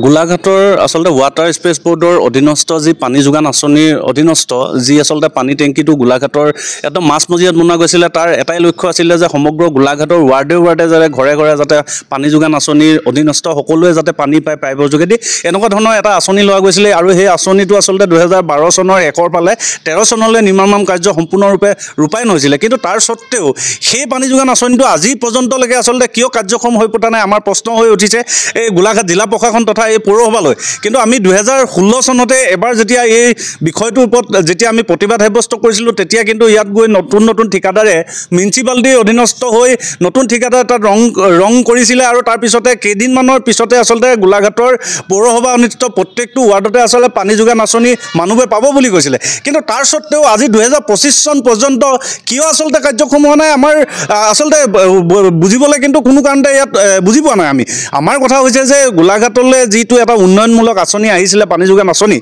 গোলাঘাটৰ আচলতে water space বোৰ্ডৰ অধীনস্থ যি পানী যোগান আঁচনিৰ অধীনস্থ যি আচলতে পানী টেংকিটো গোলাঘাটৰ একদম মাছমজিয়াত বনোৱা গৈছিলে তাৰ এটাই লক্ষ্য আছিলে যে সমগ্ৰ গোলাঘাটৰ ৱাৰ্ডে ৱাৰ্ডে যাতে ঘৰে ঘৰে যাতে পানী যোগান আঁচনিৰ অধীনস্থ সকলোৱে যাতে পানী পায় পাইপৰ যোগেদি এনেকুৱা ধৰণৰ এটা আঁচনি লোৱা গৈছিলে আৰু সেই আঁচনিটো আচলতে 2012 চনৰ 1 পালে 13 চনলৈ নিৰ্মাণ কাৰ্য সম্পূৰ্ণৰূপে ৰূপায়ণ হৈছিলে কিন্তু তাৰ সত্ত্বেও সেই পানী যোগান আঁচনিটো আজি পৰ্যন্তলৈকে আচলতে কিয় কাৰ্যক্ষম হৈ পতা নাই আমাৰ প্ৰশ্ন হৈ উঠিছে এই গোলাঘাট জিলা প্ৰশাসন তথা এই পৌৰসভালৈ কিন্তু আমি 2016 চনতে এবাৰ যেতিয়া এই বিষয়টোৰ ওপৰত যেতিয়া আমি প্ৰতিবাদ সাব্যস্ত কৰিছিলোঁ তেতিয়া কিন্তু ইয়াত গৈ নতুন নতুন ঠিকাদাৰে মিউনিচিপালিটিৰ অধীনস্থ হৈ নতুন ঠিকাদাৰ তাত ৰং কৰিছিলে আৰু তাৰ পিছতে কেইদিনমানৰ পিছতে আচলতে গোলাঘাটৰ পৌৰসভা অনুষ্ঠিত প্ৰত্যেকটো ৱাৰ্ডতে আচলতে পানী যোগান আঁচনি মানুহে পাব বুলি কৈছিলে কিন্তু তাৰ সত্ত্বেও আজি 2025 চন পৰ্যন্ত কিয় আচলতে কাৰ্যক্ষম হোৱা নাই আমাৰ আচলতে বুজিবলৈ কিন্তু কোনো কাৰণতে ইয়াত বুজি পোৱা নাই আমি আমাৰ কথা হৈছে যে গোলাঘাটলৈ যিটো এটা উন্নয়নমূলক আঁচনি আহিছিলে পানী যোগান আঁচনি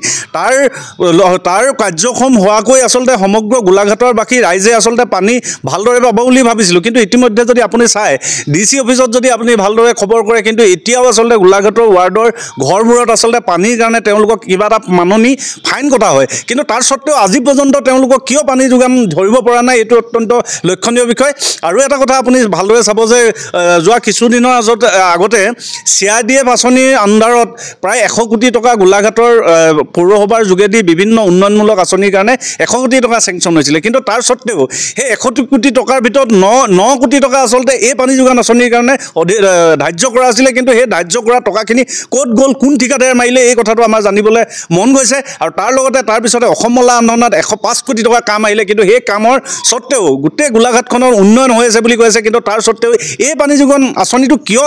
তাৰ কাৰ্যক্ষম হোৱাকৈ আচলতে সমগ্ৰ গোলাঘাটৰ বাকী ৰাইজে আচলতে পানী ভালদৰে পাব বুলি ভাবিছিলোঁ কিন্তু ইতিমধ্যে যদি আপুনি চাই ডিচি অফিচত যদি আপুনি ভালদৰে খবৰ কৰে কিন্তু এতিয়াও আচলতে গোলাঘাটৰ ৱাৰ্ডৰ ঘৰবোৰত আচলতে পানীৰ কাৰণে তেওঁলোকক কিবা এটা মাননি ফাইন কটা হয় কিন্তু তাৰ সত্ত্বেও আজি পৰ্যন্ত তেওঁলোকক কিয় পানী যোগান ধৰিব পৰা নাই এইটো অত্যন্ত লক্ষণীয় বিষয় আৰু এটা কথা আপুনি ভালদৰে চাব যে যোৱা কিছুদিনৰ আগতে CRDF আঁচনিৰ আণ্ডাৰত প্ৰায় 100 কোটি টকা গোলাঘাটৰ পৌৰসভাৰ যোগেদি বিভিন্ন উন্নয়নমূলক আঁচনিৰ কাৰণে 100 কোটি টকা চেংচন হৈছিলে কিন্তু তাৰ সত্ত্বেও সেই 100 কোটি টকাৰ ভিতৰত 9 কোটি টকা আচলতে এই পানী যোগান আঁচনিৰ কাৰণে ধাৰ্য কৰা আছিলে কিন্তু সেই ধাৰ্য কৰা টকাখিনি ক'ত গ'ল কোন ঠিকাদাৰে মাৰিলে এই কথাটো আমাৰ জানিবলৈ মন গৈছে আৰু তাৰ লগতে তাৰ পিছতে অসম মালা আন্দোলনত 105 কোটি টকা কাম আহিলে কিন্তু সেই কামৰ সত্ত্বেও গোটেই গোলাঘাটখনৰ উন্নয়ন হৈ আছে বুলি কৈছে কিন্তু তাৰ সত্ত্বেও এই পানী যোগান আঁচনিটো কিয়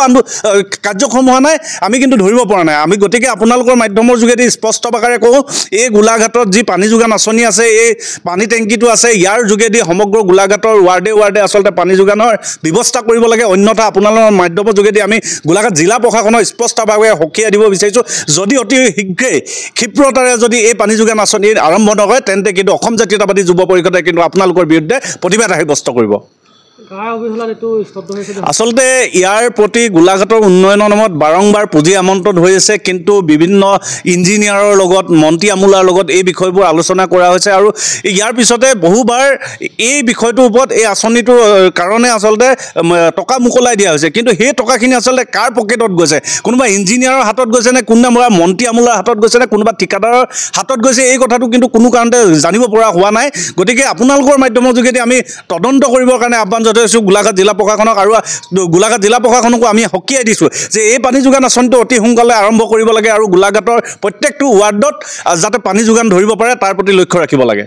কাৰ্যক্ষম হোৱা নাই আমি কিন্তু ধৰিব পৰা নাই আমি গতিকে আপোনালোকৰ মাধ্যমৰ যোগেদি স্পষ্ট ভাষাৰে কওঁ এই গোলাঘাটত যি পানী যোগান আঁচনি আছে এই পানী টেংকিটো আছে ইয়াৰ যোগেদি সমগ্ৰ গোলাঘাটৰ ৱাৰ্ডে ৱাৰ্ডে আচলতে পানী যোগানৰ ব্যৱস্থা কৰিব লাগে অন্যথা আপোনালোকৰ মাধ্যমৰ যোগেদি আমি গোলাঘাট জিলা প্ৰশাসনৰ স্পষ্টভাৱে সকীয়াই দিব বিচাৰিছোঁ যদি অতি শীঘ্ৰেই ক্ষিপ্ৰতাৰে যদি এই পানী যোগান আঁচনি আৰম্ভ নকৰে তেন্তে কিন্তু অসম জাতীয়তাবাদী যুৱ পৰিষদে কিন্তু আপোনালোকৰ বিৰুদ্ধে প্ৰতিবাদ সাব্যস্ত কৰিব আচলতে ইয়াৰ প্ৰতি গোলাঘাটৰ উন্নয়নৰ নামত বাৰংবাৰ পুঁজি আমন্ত্ৰণ হৈ আছে কিন্তু বিভিন্ন ইঞ্জিনিয়াৰৰ লগত মন্ত্ৰী আমোলাৰ লগত এই বিষয়বোৰ আলোচনা কৰা হৈছে আৰু ইয়াৰ পিছতে বহুবাৰ এই বিষয়টোৰ ওপৰত এই আঁচনিটোৰ কাৰণে আচলতে টকা মোকলাই দিয়া হৈছে কিন্তু সেই টকাখিনি আচলতে কাৰ পকেটত গৈছে কোনোবা ইঞ্জিনিয়াৰৰ হাতত গৈছে নে কোনোবা মন্ত্ৰী আমোলাৰ হাতত গৈছে নে কোনোবা ঠিকাদাৰৰ হাতত গৈছে এই কথাটো কিন্তু কোনো কাৰণতে জানিব পৰা হোৱা নাই গতিকে আপোনালোকৰ মাধ্যমৰ যোগেদি আমি তদন্ত কৰিবৰ কাৰণে আহ্বান গোলাঘাট জিলা প্ৰশাসনক আৰু গোলাঘাট জিলা প্ৰশাসনকো আমি সকীয়াই দিছোঁ যে এই পানী যোগান আঁচনিটো অতি সোনকালে আৰম্ভ কৰিব লাগে আৰু গোলাঘাটৰ প্ৰত্যেকটো ৱাৰ্ডত যাতে পানী যোগান ধৰিব পাৰে তাৰ প্ৰতি লক্ষ্য ৰাখিব লাগে